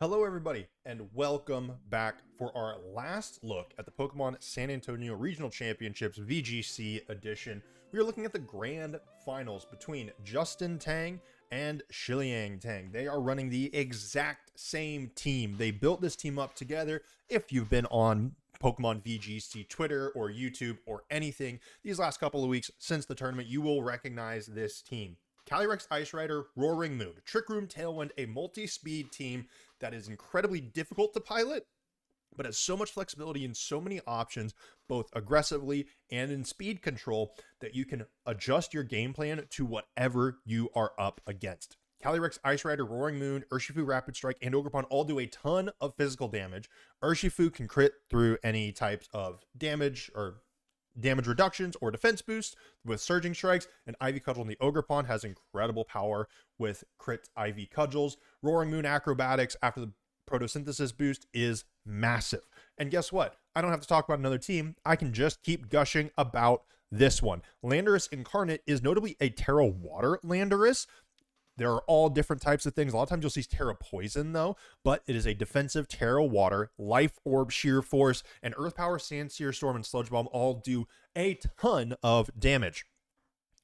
Hello everybody, and welcome back for our last look at the Pokemon San Antonio Regional Championships VGC edition. We are looking at the grand finals between Justin Tang and Shiliang Tang. They are running the exact same team. They built this team up together. If you've been on Pokemon VGC Twitter or YouTube or anything these last couple of weeks since the tournament, you will recognize this team. Calyrex Ice Rider, Roaring Moon, Trick Room, Tailwind, a multi-speed team that is incredibly difficult to pilot, but has so much flexibility and so many options, both aggressively and in speed control, that you can adjust your game plan to whatever you are up against. Calyrex Ice Rider, Roaring Moon, Urshifu Rapid Strike, and Ogerpon all do a ton of physical damage. Urshifu can crit through any types of damage reductions or defense boosts with surging strikes, and Ivy Cudgel in the Ogerpon has incredible power with crit Ivy Cudgels. Roaring Moon acrobatics after the photosynthesis boost is massive. And guess what? I don't have to talk about another team. I can just keep gushing about this one. Landorus Incarnate is notably a Terra Water Landorus. There are all different types of things. A lot of times you'll see Terra Poison, though, but it is a defensive Terra Water, Life Orb, Sheer Force, and Earth Power, Sand Seer, Storm, and Sludge Bomb all do a ton of damage.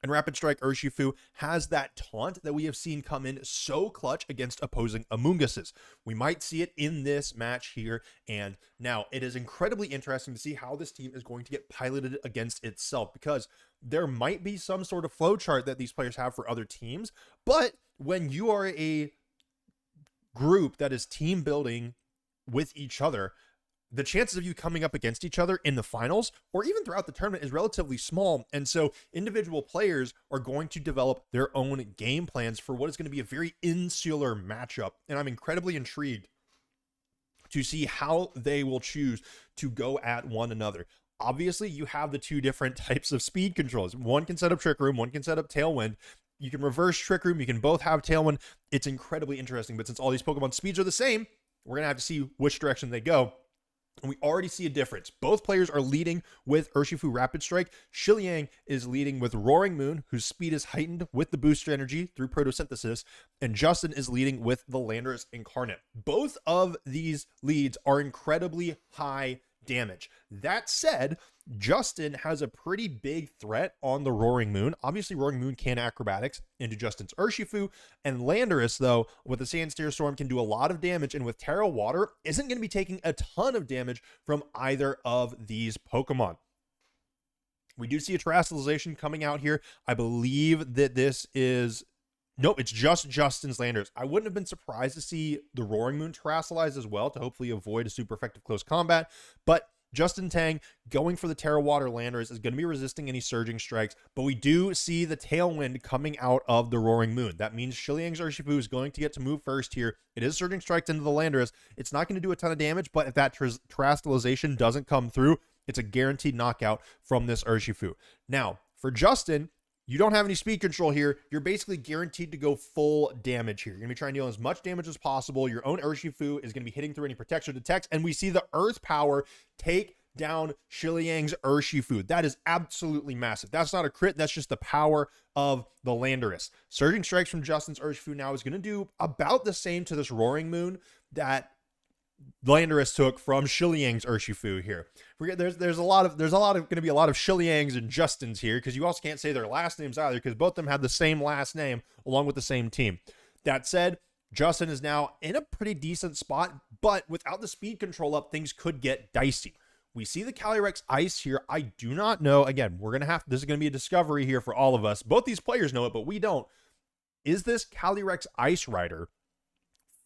And Rapid Strike Urshifu has that taunt that we have seen come in so clutch against opposing Amoonguses. We might see it in this match here, and now it is incredibly interesting to see how this team is going to get piloted against itself, because there might be some sort of flowchart that these players have for other teams, but when you are a group that is team building with each other, the chances of you coming up against each other in the finals or even throughout the tournament is relatively small. And so individual players are going to develop their own game plans for what is going to be a very insular matchup. And I'm incredibly intrigued to see how they will choose to go at one another. Obviously, you have the two different types of speed controls. One can set up Trick Room, one can set up Tailwind. You can reverse Trick Room, you can both have Tailwind. It's incredibly interesting, but since all these Pokemon speeds are the same, we're going to have to see which direction they go. And we already see a difference. Both players are leading with Urshifu Rapid Strike. Shiliang is leading with Roaring Moon, whose speed is heightened with the booster energy through photosynthesis. And Justin is leading with the Landorus Incarnate. Both of these leads are incredibly high damage. That said, Justin has a pretty big threat on the Roaring Moon. Obviously, Roaring Moon can acrobatics into Justin's Urshifu, and Landorus, though, with the Sand Seer Storm, can do a lot of damage, and with Terra Water, isn't going to be taking a ton of damage from either of these Pokemon. We do see a terrestrialization coming out here. I believe that this is... Nope, it's just Justin's Landorus. I wouldn't have been surprised to see the Roaring Moon terrestrialize as well to hopefully avoid a super effective close combat, but Justin Tang going for the Terra Water Landorus is going to be resisting any surging strikes, but we do see the Tailwind coming out of the Roaring Moon. That means Shiliang's Urshifu is going to get to move first here. It is surging strikes into the Landorus. It's not going to do a ton of damage, but if that terrestrialization doesn't come through, it's a guaranteed knockout from this Urshifu. Now, for Justin, you don't have any speed control here. You're basically guaranteed to go full damage here. You're going to be trying to deal as much damage as possible. Your own Urshifu is going to be hitting through any protection detects, and we see the Earth Power take down Shiliang's Urshifu. That is absolutely massive. That's not a crit. That's just the power of the Landorus. Surging Strikes from Justin's Urshifu now is going to do about the same to this Roaring Moon that Landorus took from Shiliang's Urshifu here. There's going to be a lot of Shiliang's and Justin's here, because you also can't say their last names either, because both of them have the same last name along with the same team. That said, Justin is now in a pretty decent spot, but without the speed control up, things could get dicey. We see the Calyrex Ice here. I do not know. Again, this is going to be a discovery here for all of us. Both these players know it, but we don't. Is this Calyrex Ice Rider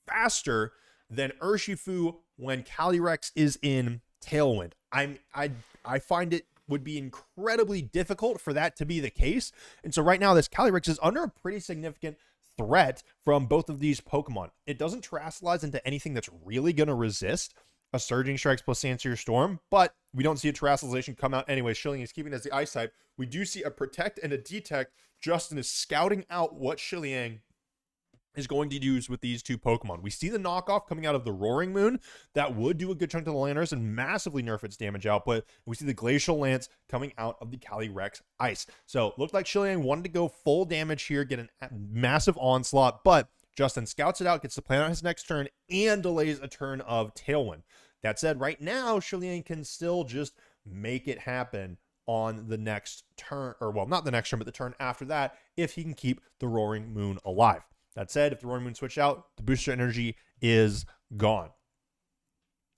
faster than Urshifu when Calyrex is in Tailwind? I find it would be incredibly difficult for that to be the case. And so right now, this Calyrex is under a pretty significant threat from both of these Pokemon. It doesn't terrestrialize into anything that's really going to resist a Surging Strikes plus Sand Seer Storm, but we don't see a terrestrialization come out anyway. Shiliang is keeping it as the Ice type. We do see a Protect and a Detect. Justin is scouting out what Shiliang is going to use with these two Pokemon. We see the knockoff coming out of the Roaring Moon. That would do a good chunk to the Landorus and massively nerf its damage output. We see the Glacial Lance coming out of the Calyrex Ice. So looked like Shiliang wanted to go full damage here, get a massive onslaught, but Justin scouts it out, gets to plan on his next turn, and delays a turn of Tailwind. That said, right now, Shiliang can still just make it happen on the next turn, or well, not the next turn, but the turn after that, if he can keep the Roaring Moon alive. That said, if the Roaring Moon switched out, the booster energy is gone.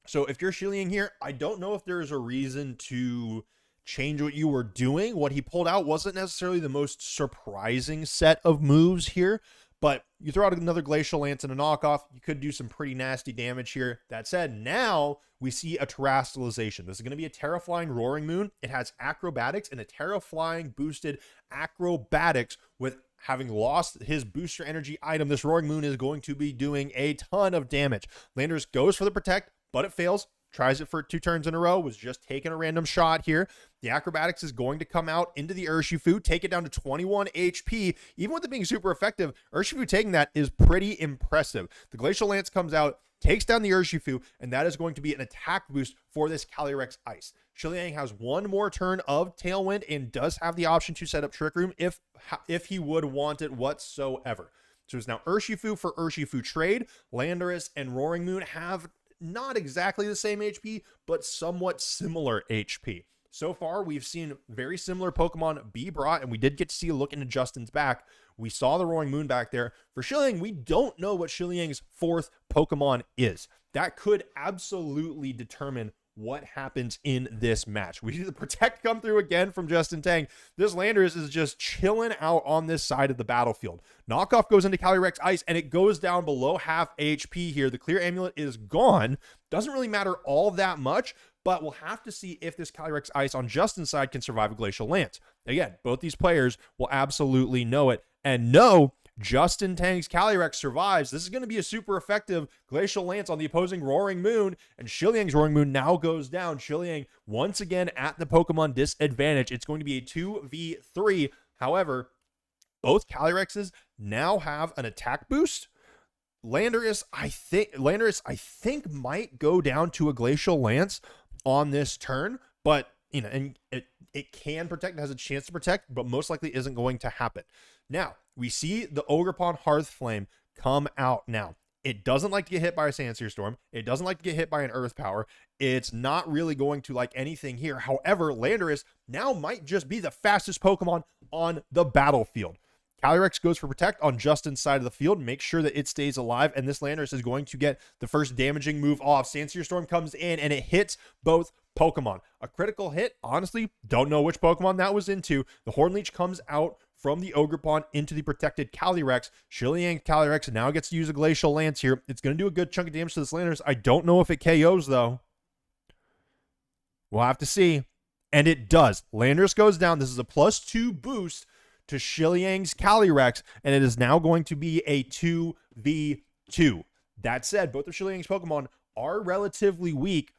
So if you're Shiliang here, I don't know if there's a reason to change what you were doing. What he pulled out wasn't necessarily the most surprising set of moves here, but you throw out another Glacial Lance and a knockoff, you could do some pretty nasty damage here. That said, now we see a terrestrialization. This is going to be a Terra Flying Roaring Moon. It has acrobatics and a Terra Flying boosted acrobatics. With having lost his booster energy item, this Roaring Moon is going to be doing a ton of damage. Landers goes for the protect, but it fails. Tries it for 2 turns in a row, was just taking a random shot here. The acrobatics is going to come out into the Urshifu, take it down to 21 HP. Even with it being super effective, Urshifu taking that is pretty impressive. The Glacial Lance comes out, takes down the Urshifu, and that is going to be an attack boost for this Calyrex Ice. Shiliang has one more turn of Tailwind and does have the option to set up Trick Room if he would want it whatsoever. So it's now Urshifu for Urshifu trade. Landorus and Roaring Moon have not exactly the same HP, but somewhat similar HP. So far, we've seen very similar Pokemon be brought, and we did get to see a look into Justin's back. We saw the Roaring Moon back there. For Shiliang, we don't know what Shiliang's 4th Pokemon is. That could absolutely determine what happens in this match. We see the Protect come through again from Justin Tang. This Landorus is just chilling out on this side of the battlefield. Knockoff goes into Calyrex Ice, and it goes down below half HP here. The Clear Amulet is gone. Doesn't really matter all that much, but we'll have to see if this Calyrex Ice on Justin's side can survive a Glacial Lance. Again, both these players will absolutely know it. And no, Justin Tang's Calyrex survives. This is going to be a super effective Glacial Lance on the opposing Roaring Moon, and Shiliang's Roaring Moon now goes down. Shiliang once again at the Pokemon disadvantage. It's going to be a 2v3. However, both Calyrexes now have an attack boost. Landorus, I think might go down to a Glacial Lance on this turn, but you know, and it can protect, it has a chance to protect, but most likely isn't going to happen. Now, we see the Ogerpon Hearthflame come out now. It doesn't like to get hit by a Sandsear Storm. It doesn't like to get hit by an Earth Power. It's not really going to like anything here. However, Landorus now might just be the fastest Pokemon on the battlefield. Calyrex goes for Protect on Justin's side of the field. Make sure that it stays alive, and this Landorus is going to get the first damaging move off. Sandsear Storm comes in, and it hits both Pokemon. A critical hit, honestly, don't know which Pokemon that was into. The Hornleech comes out from the Ogerpon into the protected Calyrex. Shiliang Calyrex now gets to use a Glacial Lance here. It's going to do a good chunk of damage to this Landorus. I don't know if it KOs, though. We'll have to see. And it does. Landorus goes down. This is a +2 boost to Shiliang's Calyrex, and it is now going to be a 2v2. That said, both of Shiliang's Pokemon are relatively weak,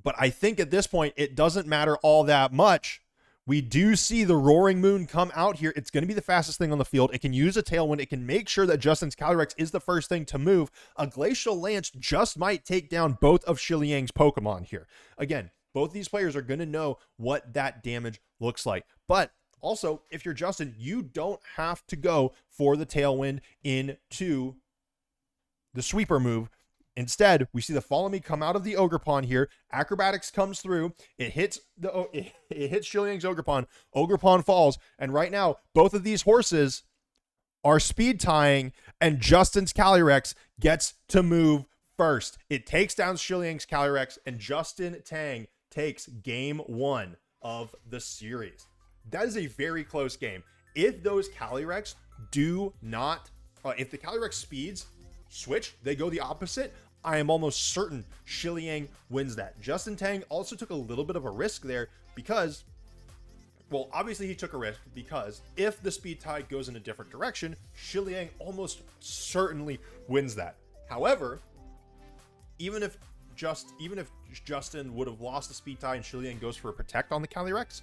but I think at this point, it doesn't matter all that much. We do see the Roaring Moon come out here. It's going to be the fastest thing on the field. It can use a Tailwind. It can make sure that Justin's Calyrex is the first thing to move. A Glacial Lance just might take down both of Shiliang's Pokemon here. Again, both these players are going to know what that damage looks like. But also, if you're Justin, you don't have to go for the Tailwind into the sweeper move. Instead, we see the Follow Me come out of the Ogerpon here. Acrobatics comes through. It hits Shiliang's Ogerpon. Ogerpon falls. And right now, both of these horses are speed tying, and Justin's Calyrex gets to move first. It takes down Shiliang's Calyrex, and Justin Tang takes game 1 of the series. That is a very close game. If those Calyrex do not, if the Calyrex speeds switch, they go the opposite, I am almost certain Shiliang wins that. Justin Tang also took a little bit of a risk there because, well, obviously he took a risk because if the speed tide goes in a different direction, Shiliang almost certainly wins that. However, even if Justin would have lost the speed tide and Shiliang goes for a protect on the Calyrex,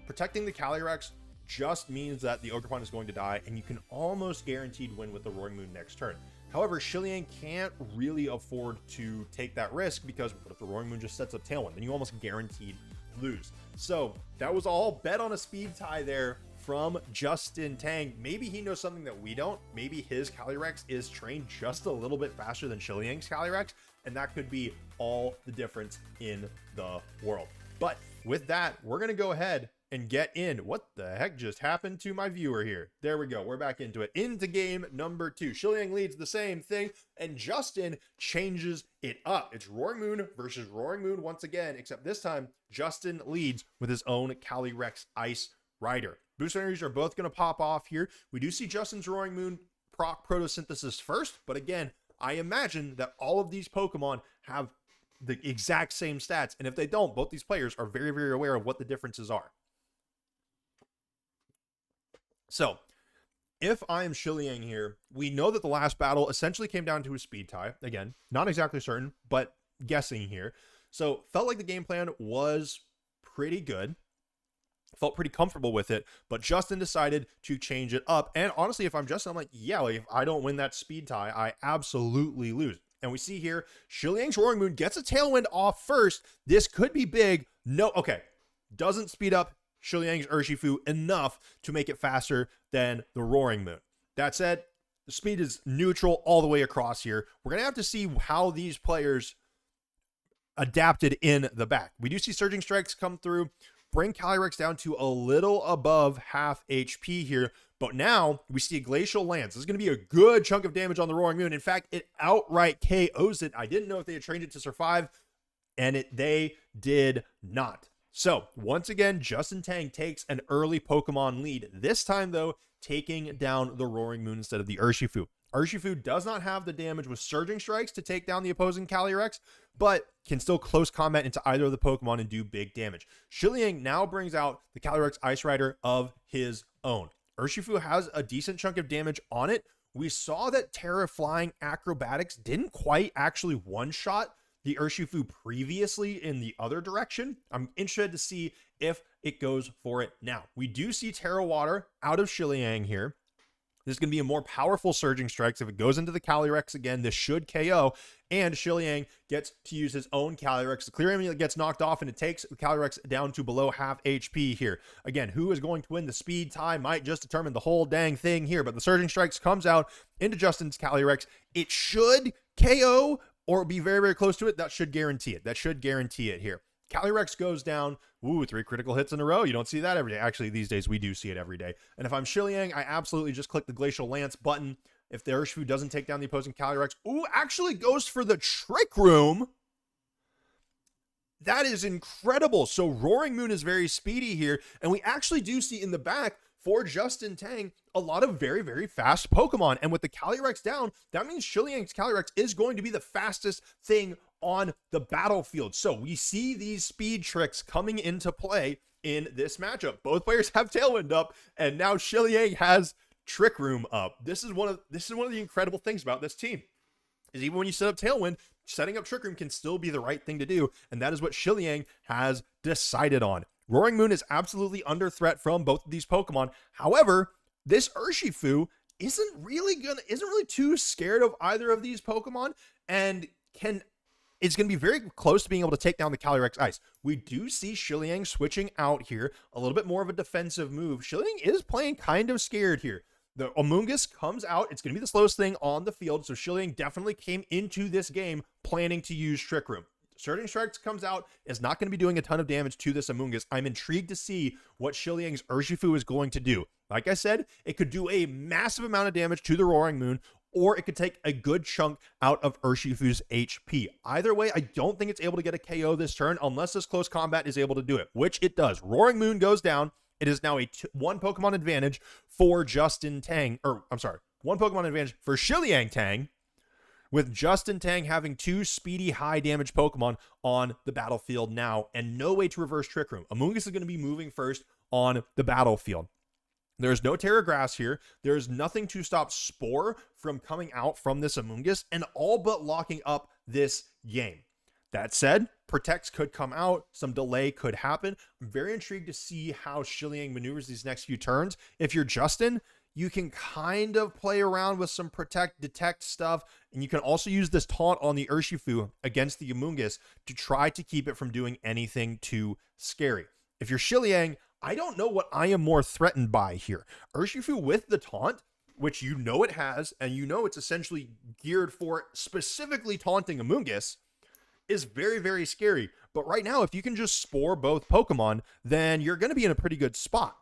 protecting the Calyrex just means that the Ogerpon is going to die, and you can almost guaranteed win with the Roaring Moon next turn. However, Shiliang can't really afford to take that risk because what if the Roaring Moon just sets up Tailwind? Then you almost guaranteed lose. So that was all bet on a speed tie there from Justin Tang. Maybe he knows something that we don't. Maybe his Calyrex is trained just a little bit faster than Shiliang's Calyrex, and that could be all the difference in the world. But with that, we're going to go ahead and get in. What the heck just happened to my viewer here? There we go. We're back into it. Into game number 2. Shiliang leads the same thing, and Justin changes it up. It's Roaring Moon versus Roaring Moon once again, except this time Justin leads with his own Calyrex Ice Rider. Boost energies are both going to pop off here. We do see Justin's Roaring Moon proc photosynthesis first, but again, I imagine that all of these Pokemon have the exact same stats, and if they don't, both these players are very, very aware of what the differences are. So, if I am Shiliang here, we know that the last battle essentially came down to a speed tie. Again, not exactly certain, but guessing here. So, felt like the game plan was pretty good. Felt pretty comfortable with it, but Justin decided to change it up. And honestly, if I'm Justin, I'm like, yeah, like if I don't win that speed tie, I absolutely lose. And we see here, Shiliang's Roaring Moon gets a Tailwind off first. This could be big. No, okay. Doesn't speed up Shiliang's Urshifu enough to make it faster than the Roaring Moon. That said, the speed is neutral all the way across here. We're going to have to see how these players adapted in the back. We do see Surging Strikes come through, bring Calyrex down to a little above half HP here. But now we see a Glacial Lance. This is going to be a good chunk of damage on the Roaring Moon. In fact, it outright KOs it. I didn't know if they had trained it to survive, and they did not. So once again, Justin Tang takes an early Pokemon lead. This time, though, taking down the Roaring Moon instead of the Urshifu. Urshifu does not have the damage with Surging Strikes to take down the opposing Calyrex, but can still close combat into either of the Pokemon and do big damage. Shiliang now brings out the Calyrex Ice Rider of his own. Urshifu has a decent chunk of damage on it. We saw that Terra Flying Acrobatics didn't quite actually one-shot the Urshifu previously in the other direction. I'm interested to see if it goes for it now. We do see Terra Water out of Shiliang here. This is going to be a more powerful Surging Strikes. If it goes into the Calyrex again, this should KO, and Shiliang gets to use his own Calyrex. The Clear Amulet gets knocked off, and it takes the Calyrex down to below half HP here. Again, who is going to win the speed tie might just determine the whole dang thing here, but the Surging Strikes comes out into Justin's Calyrex. It should KO or be very, very close to it. That should guarantee it. That should guarantee it here. Calyrex goes down. Ooh, 3 critical hits in a row. You don't see that every day. Actually, these days we do see it every day. And if I'm Shiliang, I absolutely just click the Glacial Lance button. If the Urshifu doesn't take down the opposing Calyrex, ooh, actually goes for the Trick Room. That is incredible. So Roaring Moon is very speedy here. And we actually do see in the back for Justin Tang a lot of very, very fast Pokemon. And with the Calyrex down, that means Shiliang's Calyrex is going to be the fastest thing on the battlefield. So we see these speed tricks coming into play in this matchup. Both players have Tailwind up, and now Shiliang has Trick Room up. This is one of the incredible things about this team. Is even when you set up Tailwind, setting up Trick Room can still be the right thing to do, and that is what Shiliang has decided on. Roaring Moon is absolutely under threat from both of these Pokemon. However, this Urshifu isn't really too scared of either of these Pokemon, and it's going to be very close to being able to take down the Calyrex Ice. We do see Shiliang switching out here, a little bit more of a defensive move. Shiliang is playing kind of scared here. The Amoonguss comes out. It's going to be the slowest thing on the field, so Shiliang definitely came into this game planning to use Trick Room. Surging Strikes comes out, is not going to be doing a ton of damage to this Amoonguss. I'm intrigued to see what Shiliang's Urshifu is going to do. Like I said, it could do a massive amount of damage to the Roaring Moon, or it could take a good chunk out of Urshifu's HP. Either way, I don't think it's able to get a KO this turn unless this close combat is able to do it, which it does. Roaring Moon goes down. It is now a 1 Pokemon advantage for Justin Tang, or I'm sorry, 1 Pokemon advantage for Shiliang Tang, with Justin Tang having 2 speedy, high damage Pokemon on the battlefield now, and no way to reverse Trick Room. Amoonguss is going to be moving first on the battlefield. There's no Terra Grass here. There's nothing to stop Spore from coming out from this Amoonguss, and all but locking up this game. That said, Protects could come out. Some delay could happen. I'm very intrigued to see how Shiliang maneuvers these next few turns. If you're Justin, you can kind of play around with some Protect, Detect stuff, and you can also use this taunt on the Urshifu against the Amoonguss to try to keep it from doing anything too scary. If you're Shiliang, I don't know what I am more threatened by here. Urshifu with the taunt, which you know it has, and you know it's essentially geared for specifically taunting Amoonguss, is very, very scary. But right now, if you can just spore both Pokemon, then you're going to be in a pretty good spot.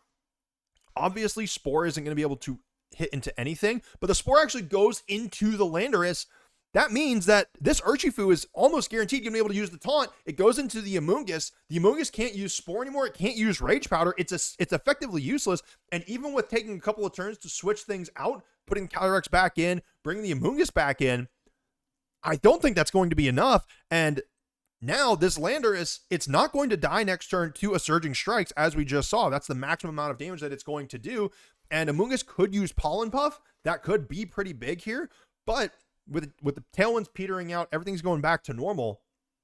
Obviously, Spore isn't going to be able to hit into anything, but the Spore actually goes into the Landorus. That means that this Urshifu is almost guaranteed going to be able to use the taunt. It goes into the Amoonguss. The Amoonguss can't use Spore anymore. It can't use Rage Powder. It's effectively useless. And even with taking a couple of turns to switch things out, putting Calyrex back in, bringing the Amoonguss back in, I don't think that's going to be enough. And now this Landorus, it's not going to die next turn to a Surging Strikes, as we just saw. That's the maximum amount of damage that it's going to do. And Amoonguss could use Pollen Puff. That could be pretty big here. But with the Tailwinds petering out, everything's going back to normal.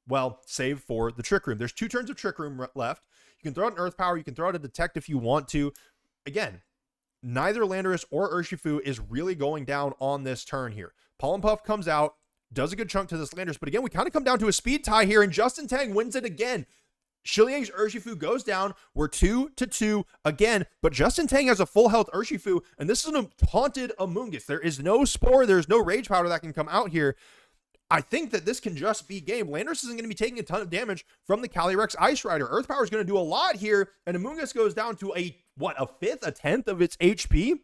Well, save for the Trick Room. There's 2 turns of Trick Room left. You can throw out an Earth Power. You can throw out a Detect if you want to. Again, neither Landorus or Urshifu is really going down on this turn here. Pollen Puff comes out, does a good chunk to this Landorus, but again, we kind of come down to a speed tie here, and Justin Tang wins it again. Shiliang's Urshifu goes down. We're 2-2 again, but Justin Tang has a full health Urshifu, and this is a taunted Amoonguss. There is no Spore, there's no Rage Powder that can come out here. I think that this can just be game. Landorus isn't going to be taking a ton of damage from the Calyrex Ice Rider. Earth Power is going to do a lot here, and Amoonguss goes down to a fifth, a 10th of its HP.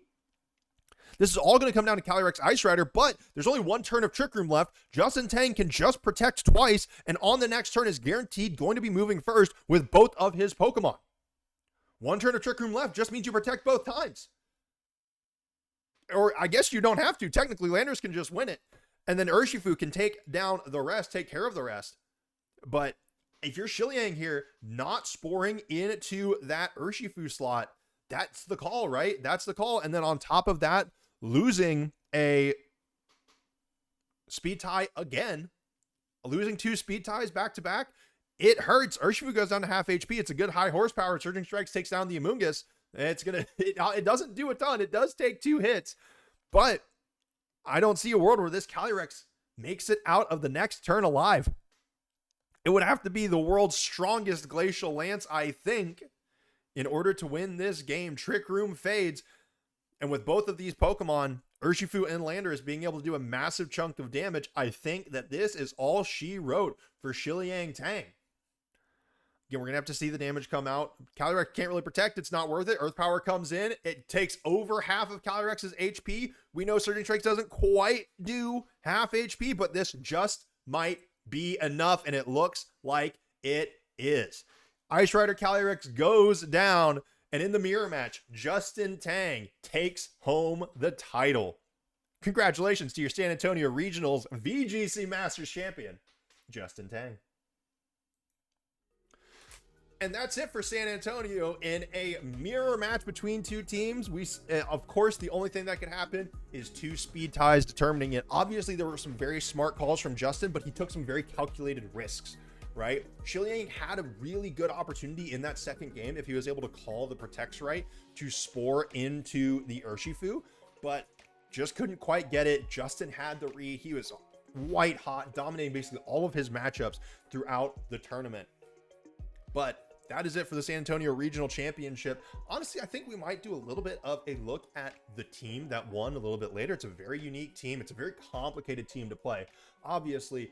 This is all going to come down to Calyrex Ice Rider, but there's only 1 turn of Trick Room left. Justin Tang can just protect twice, and on the next turn is guaranteed going to be moving first with both of his Pokemon. 1 turn of Trick Room left just means you protect both times. Or I guess you don't have to. Technically, Landorus can just win it, and then Urshifu can take down the rest, take care of the rest. But if you're Shiliang here, not sporing into that Urshifu slot, that's the call, right? That's the call. And then on top of that, losing a speed tie again, losing 2 speed ties back to back, it hurts. Urshifu goes down to half HP. It's a good high horsepower. Surging Strikes takes down the Amoonguss. It doesn't do a ton. It does take 2 hits, but I don't see a world where this Calyrex makes it out of the next turn alive. It would have to be the world's strongest Glacial Lance, I think, in order to win this game. Trick Room fades. And with both of these Pokemon, Urshifu and Landorus being able to do a massive chunk of damage, I think that this is all she wrote for Shiliang Tang. Again, we're going to have to see the damage come out. Calyrex can't really protect. It's not worth it. Earth Power comes in. It takes over half of Calyrex's HP. We know Surging Strikes doesn't quite do half HP, but this just might be enough, and it looks like it is. Ice Rider Calyrex goes down, and in the mirror match, Justin Tang takes home the title. Congratulations to your San Antonio Regionals VGC Masters champion, Justin Tang. And that's it for San Antonio in a mirror match between 2 teams. Of course, the only thing that could happen is 2 speed ties determining it. Obviously, there were some very smart calls from Justin, but he took some very calculated risks, right? Shiliang had a really good opportunity in that second game if he was able to call the Protects right to spore into the Urshifu, but just couldn't quite get it. Justin had the read. He was white hot, dominating basically all of his matchups throughout the tournament. But that is it for the San Antonio Regional Championship. Honestly, I think we might do a little bit of a look at the team that won a little bit later. It's a very unique team. It's a very complicated team to play. Obviously,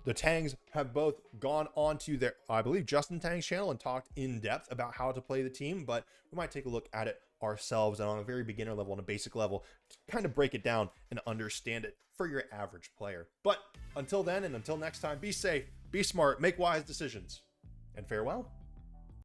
the Tangs have both gone on to their, I believe, Justin Tang's channel and talked in depth about how to play the team, but we might take a look at it ourselves and on a very beginner level, on a basic level, to kind of break it down and understand it for your average player. But until then, and until next time, be safe, be smart, make wise decisions, and farewell.